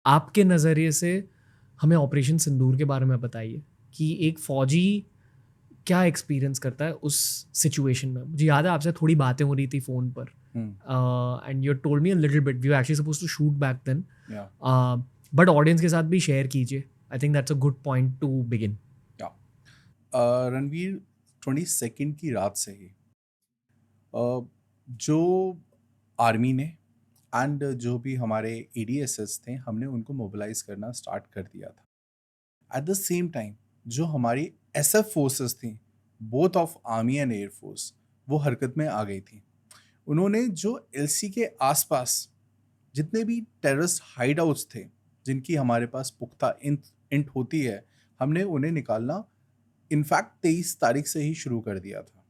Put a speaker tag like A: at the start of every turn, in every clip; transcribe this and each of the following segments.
A: आपके नज़रिए से हमें ऑपरेशन सिंदूर के बारे में बताइए कि एक फ़ौजी क्या एक्सपीरियंस करता है उस सिचुएशन में? मुझे याद है आपसे थोड़ी बातें हो रही थी फ़ोन पर and you told me a little bit, we were actually supposed to shoot back then,
B: yeah
A: but audience के साथ भी शेयर कीजिए। I think that's a good point to begin.
B: Yeah Ranveer 22 की रात से ही जो आर्मी ने एंड जो भी हमारे एडीएसएस थे, हमने उनको मोबिलाइज करना स्टार्ट कर दिया था। एट द सेम टाइम जो हमारी एसएफ फोर्सेस थी, both of army and air force, वो हरकत में आ गई थी। उन्होंने जो एलसी के आसपास जितने भी टेररिस्ट हाइड आउट्स थे, जिनकी हमारे पास पुख्ता इंट होती है, हमने उन्हें निकालना इनफैक्ट 23 तारीख से ही शुरू कर दिया था।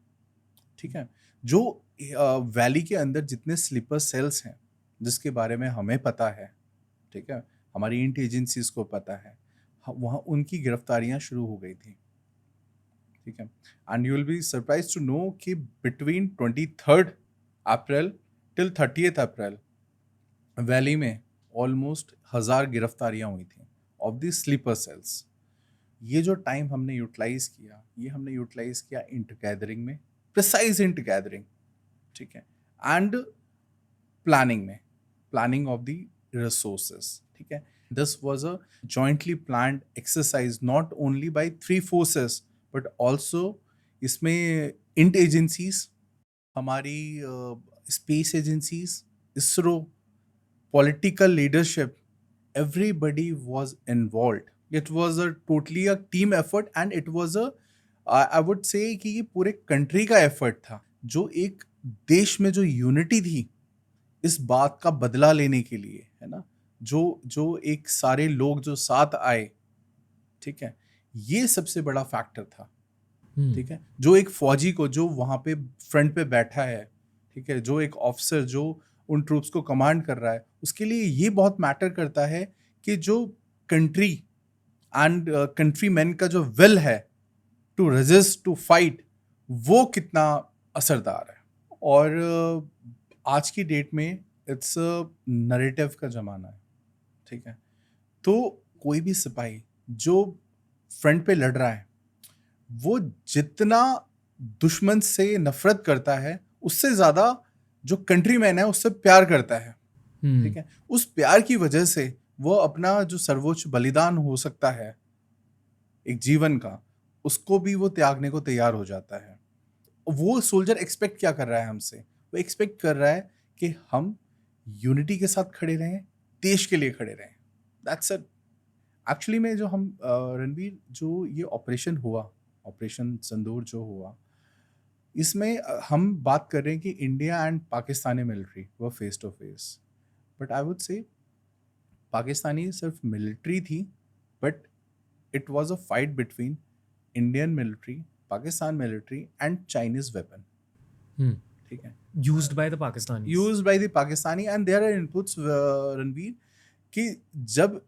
B: ठीक है, जो वैली के अंदर जितने स्लीपर सेल्स हैं, जिसके बारे में हमें पता है, ठीक है, हमारी इंट एजेंसीज को पता है, वहाँ उनकी गिरफ्तारियां शुरू हो गई थी। ठीक है, and you will be surprised to know कि between 23 April till 30 April valley में ऑलमोस्ट 1000 गिरफ्तारियां हुई थी ऑफ द स्लीपर सेल्स। ये जो टाइम हमने यूटिलाइज किया, ये हमने यूटिलाइज किया इंट गैदरिंग में, प्रिसाइज इंट गैदरिंग, ठीक है, एंड प्लानिंग में, प्लानिंग ऑफ द रिसोर्सेस। ठीक है, this was a jointly planned exercise not only by 3 forces but also इसमें इंट एजेंसीज, हमारी space agencies, ISRO, political leadership, everybody was involved. It was a totally a team effort and it was a I would say कि ये पूरे country का effort था, जो एक देश में जो यूनिटी थी इस बात का बदला लेने के लिए, है ना, जो जो एक सारे लोग जो साथ आए, ठीक है, ये सबसे बड़ा फैक्टर था। ठीक है, जो एक फौजी को जो वहां पे फ्रंट पे बैठा है, ठीक है, जो एक ऑफिसर जो उन ट्रूप्स को कमांड कर रहा है, उसके लिए ये बहुत मैटर करता है कि जो कंट्री एंड कंट्री मैन का जो विल है टू रेजिस्ट टू फाइट, वो कितना असरदार है। और आज की डेट में इट्स नरेटिव का जमाना है। ठीक है, तो कोई भी सिपाही जो फ्रंट पे लड़ रहा है, वो जितना दुश्मन से नफरत करता है, उससे ज्यादा जो कंट्रीमैन है उससे प्यार करता है। ठीक है, उस प्यार की वजह से वो अपना जो सर्वोच्च बलिदान हो सकता है एक जीवन का, उसको भी वो त्यागने को तैयार हो जाता है। वो सोल्जर एक्सपेक्ट क्या कर रहा है हमसे? वो एक्सपेक्ट कर रहा है कि हम यूनिटी के साथ खड़े रहें, देश के लिए खड़े रहें। That's it. एक्चुअली में जो हम रणवीर, जो ये ऑपरेशन हुआ, ऑपरेशन सिंदूर जो हुआ, इसमें हम बात कर रहे हैं कि इंडिया एंड पाकिस्तानी मिलिट्री वो face to face, but I would say Pakistani सिर्फ मिलिट्री थी, but it was a fight between Indian military, Pakistan military and Chinese weapon. ठीक है,
A: used by the Pakistanis.
B: Used by the Pakistani and there are inputs Ranveer कि जब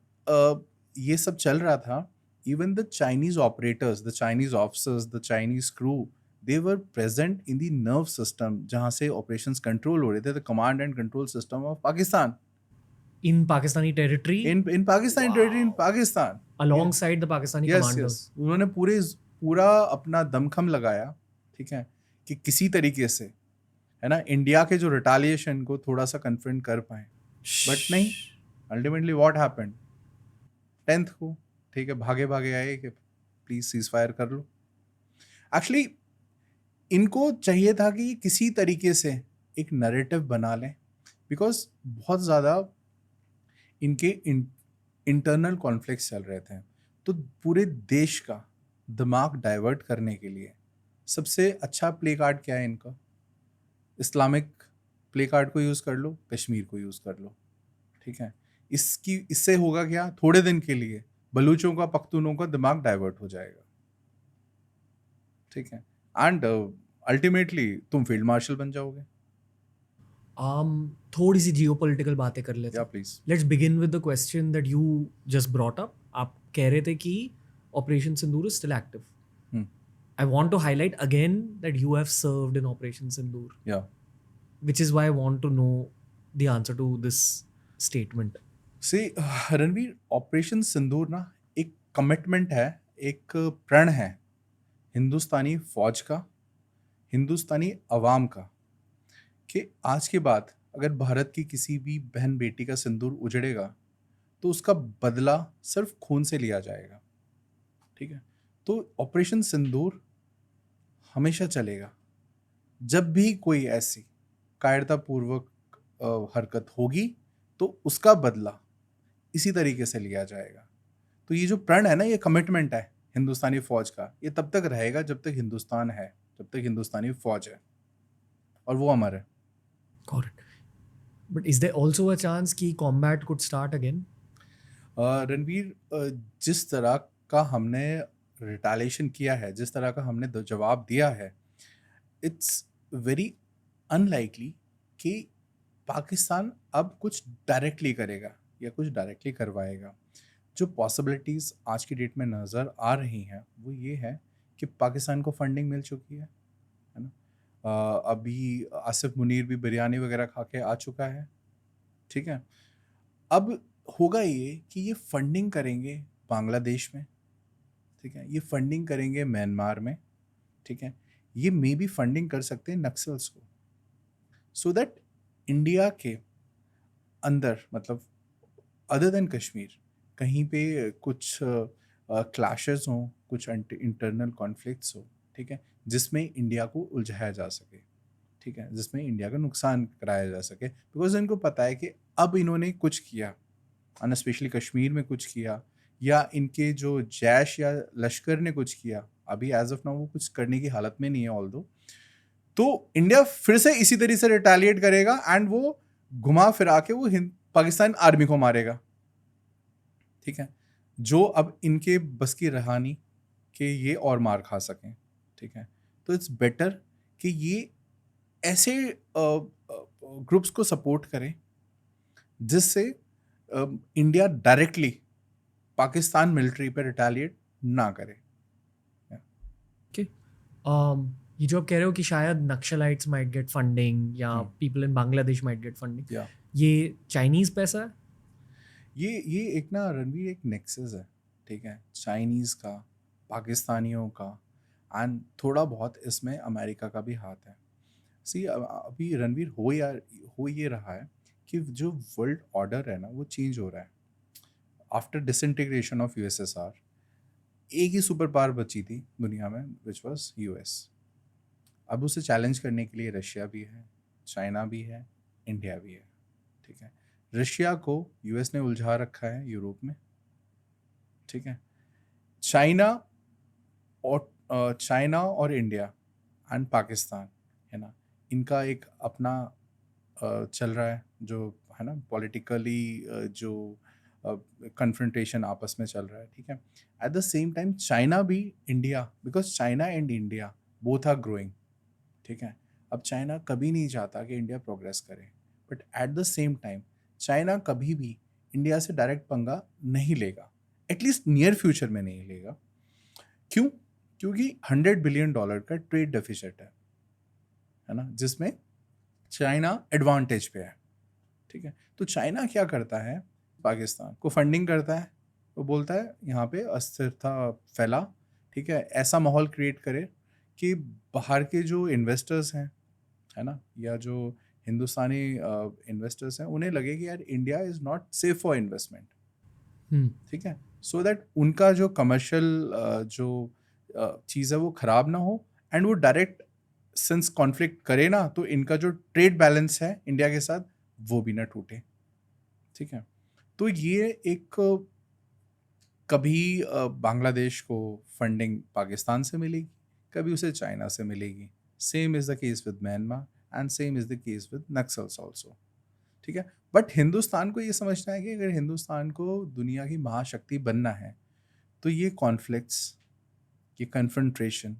B: ये सब चल रहा था, even the Chinese operators, the Chinese officers, the Chinese crew, they were present in the nerve system जहाँ से operations control हो रहे थे, the command and control system of Pakistan.
A: In Pakistani territory?
B: In Pakistani territory, in Pakistan.
A: Alongside the Pakistani
B: Yes,
A: commanders.
B: yes. उन्होंने पूरा अपना दमखम लगाया, ठीक है, कि किसी तरीके से, है ना, इंडिया के जो रिटालिएशन को थोड़ा सा कन्फ्रंट कर पाए, बट नहीं, अल्टीमेटली व्हाट हैपेंड, 10th को, ठीक है, भागे भागे आए कि प्लीज सीज फायर कर लो। एक्चुअली इनको चाहिए था कि किसी तरीके से एक नैरेटिव बना लें, बिकॉज बहुत ज़्यादा इनके इंटरनल कॉन्फ्लिक्ट्स चल रहे थे, तो पूरे देश का दिमाग डाइवर्ट करने के लिए सबसे अच्छा प्ले कार्ड क्या है इनका? इस्लामिक प्ले कार्ड को यूज़ कर लो, कश्मीर को यूज़ कर लो। ठीक है, इससे होगा क्या, थोड़े दिन के लिए बलूचों का, पख्तूनों का दिमाग डाइवर्ट हो जाएगा। ठीक है, एंड अल्टीमेटली तुम फील्ड मार्शल बन जाओगे।
A: थोड़ी सी जियोपॉलिटिकल बातें कर लेते
B: या
A: हैं।
B: Please.
A: Let's begin with the question that you just brought up. आप कह रहे थे कि operation Sindoor is still active. I want to highlight again that you have served in Operation Sindoor,
B: या
A: which is why I want to know the answer to this statement.
B: से Ranveer, operation सिंदूर ना एक commitment है, एक प्रण है हिंदुस्तानी फौज का, हिंदुस्तानी अवाम का, कि आज के बाद अगर भारत की किसी भी बहन बेटी का सिंदूर उजड़ेगा तो उसका बदला सिर्फ खून से लिया जाएगा। ठीक है, तो ऑपरेशन सिंदूर हमेशा चलेगा। जब भी कोई ऐसी कायरतापूर्वक हरकत होगी तो उसका बदला इसी तरीके से लिया जाएगा। तो ये जो प्रण है ना, ये कमिटमेंट है हिंदुस्तानी फौज का, ये तब तक रहेगा जब तक हिंदुस्तान है, जब तक हिंदुस्तानी फौज है, और वो अमर है।
A: Got it. But is there also a chance कि combat could start again?
B: Ranveer, जिस तरह का हमने रिटालिएशन किया है, जिस तरह का हमने जवाब दिया है, इट्स वेरी अनलाइकली कि पाकिस्तान अब कुछ डायरेक्टली करेगा या कुछ डायरेक्टली करवाएगा। जो पॉसिबिलिटीज़ आज की डेट में नज़र आ रही हैं वो ये है कि पाकिस्तान को फंडिंग मिल चुकी है ना। अभी आसिफ मुनीर भी बिरयानी वगैरह खा के आ चुका है। ठीक है, अब होगा ये कि ये फंडिंग करेंगे बांग्लादेश में, ठीक है, ये फंडिंग करेंगे म्यांमार में, ठीक है, ये मे बी फंडिंग कर सकते हैं नक्सल्स को, सो दैट इंडिया के अंदर, मतलब अदर देन कश्मीर, कहीं पे कुछ क्लैशेस हों, कुछ इंटरनल कॉन्फ्लिक्ट्स हो, ठीक है, जिसमें इंडिया को उलझाया जा सके, ठीक है, जिसमें इंडिया का नुकसान कराया जा सके, बिकॉज इनको पता है कि अब इन्होंने कुछ किया, और स्पेशली कश्मीर में कुछ किया, या इनके जो जैश या लश्कर ने कुछ किया, अभी एज ऑफ नाउ वो कुछ करने की हालत में नहीं है ऑल दो, तो इंडिया फिर से इसी तरीके से रिटेलिएट करेगा एंड वो घुमा फिरा के वो पाकिस्तान आर्मी को मारेगा। ठीक है, जो अब इनके बस की रहा नहीं कि ये और मार खा सकें। ठीक है, तो इट्स बेटर कि ये ऐसे ग्रुप्स को सपोर्ट करें जिससे इंडिया डायरेक्टली पाकिस्तान मिलिट्री पे रिटेलिएट ना करे।
A: Okay. ये जो आप कह रहे हो कि शायद नक्सलाइट्स माइट गेट फंडिंग या people in Bangladesh might get funding,
B: या
A: ये चाइनीज पैसा है?
B: ये एक ना रणवीर एक नेक्सस है, ठीक है, चाइनीज़ का, पाकिस्तानियों का, एंड थोड़ा बहुत इसमें अमेरिका का भी हाथ है। सी अभी रणवीर हो ये रहा है कि जो वर्ल्ड ऑर्डर है ना वो चेंज हो रहा है। आफ्टर डिसइंटीग्रेशन ऑफ यूएसएसआर एक ही सुपर पावर बची थी दुनिया में, विच वाज यूएस। अब उसे चैलेंज करने के लिए रशिया भी है, चाइना भी है, इंडिया भी है। ठीक है, रशिया को यूएस ने उलझा रखा है यूरोप में। ठीक है, चाइना और इंडिया एंड पाकिस्तान, है ना, इनका एक अपना चल रहा है जो, है ना, पॉलिटिकली जो कन्फ्रंटेशन आपस में चल रहा है। ठीक है, at the same time China भी India, because China and India both are growing. ठीक है, अब चाइना कभी नहीं चाहता कि इंडिया प्रोग्रेस करे, but at the same time China कभी भी इंडिया से डायरेक्ट पंगा नहीं लेगा, एटलीस्ट नियर फ्यूचर में नहीं लेगा। क्यों? क्योंकि $100 बिलियन का ट्रेड डेफिसिट है ना, जिसमें चाइना एडवांटेज पे है। ठीक है, तो चाइना क्या करता है, पाकिस्तान को फंडिंग करता है, वो बोलता है यहाँ पे अस्थिरता फैला, ठीक है, ऐसा माहौल क्रिएट करे कि बाहर के जो इन्वेस्टर्स हैं, है ना, या जो हिंदुस्तानी इन्वेस्टर्स हैं, उन्हें लगे कि यार India is not safe for investment. ठीक है, सो दैट उनका जो कमर्शियल जो चीज़ है वो ख़राब ना हो, एंड वो डायरेक्ट सिंस कॉन्फ्लिक्ट करे ना, तो इनका जो ट्रेड बैलेंस है इंडिया के साथ वो भी ना टूटे। ठीक है, तो ये एक कभी बांग्लादेश को फंडिंग पाकिस्तान से मिलेगी, कभी उसे चाइना से मिलेगी। Same is the case with Myanmar and same is the case with Naxals also. ठीक है, बट हिंदुस्तान को ये समझना है कि अगर हिंदुस्तान को दुनिया की महाशक्ति बनना है तो ये कॉन्फ्लिक्ट्स, ये कन्फ्रंट्रेशन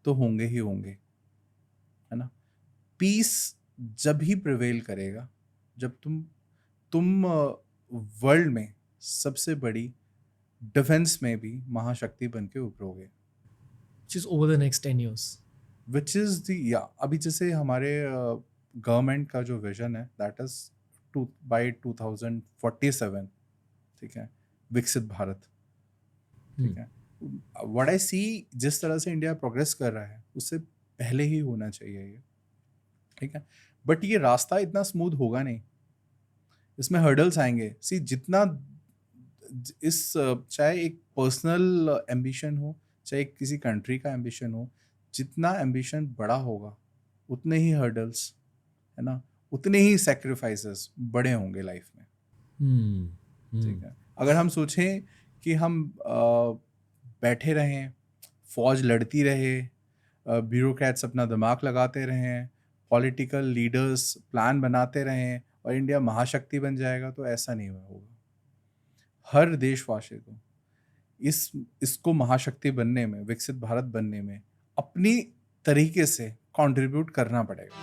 B: तो होंगे ही होंगे, है ना। पीस जब ही प्रिवेल करेगा जब तुम वर्ल्ड में सबसे बड़ी डिफेंस में भी महाशक्ति बन के उभरोगे,
A: Which is over the next 10 years.
B: Which is the, या अभी जैसे हमारे गवर्नमेंट का जो विजन है दैट इज बाय 2047, ठीक है, विकसित भारत,
A: हम्म,
B: ठीक है। व्हाट आई सी, जिस तरह से इंडिया प्रोग्रेस कर रहा है उससे पहले ही होना चाहिए ये, ठीक है। बट ये रास्ता इतना स्मूथ होगा नहीं, इसमें हर्डल्स आएंगे। सी जितना चाहे एक पर्सनल एम्बिशन हो, चाहे किसी कंट्री का एम्बिशन हो, जितना एम्बिशन बड़ा होगा उतने ही हर्डल्स, है ना, उतने ही सेक्रीफाइसेस बड़े होंगे लाइफ में, ठीक है। अगर हम सोचें कि हम बैठे रहें, फौज लड़ती रहे, ब्यूरोक्रेट्स अपना दिमाग लगाते रहें, पॉलिटिकल लीडर्स प्लान बनाते रहें और इंडिया महाशक्ति बन जाएगा, तो ऐसा नहीं होगा। हर देशवासी को इसको महाशक्ति बनने में, विकसित भारत बनने में अपनी तरीके से कंट्रीब्यूट करना पड़ेगा।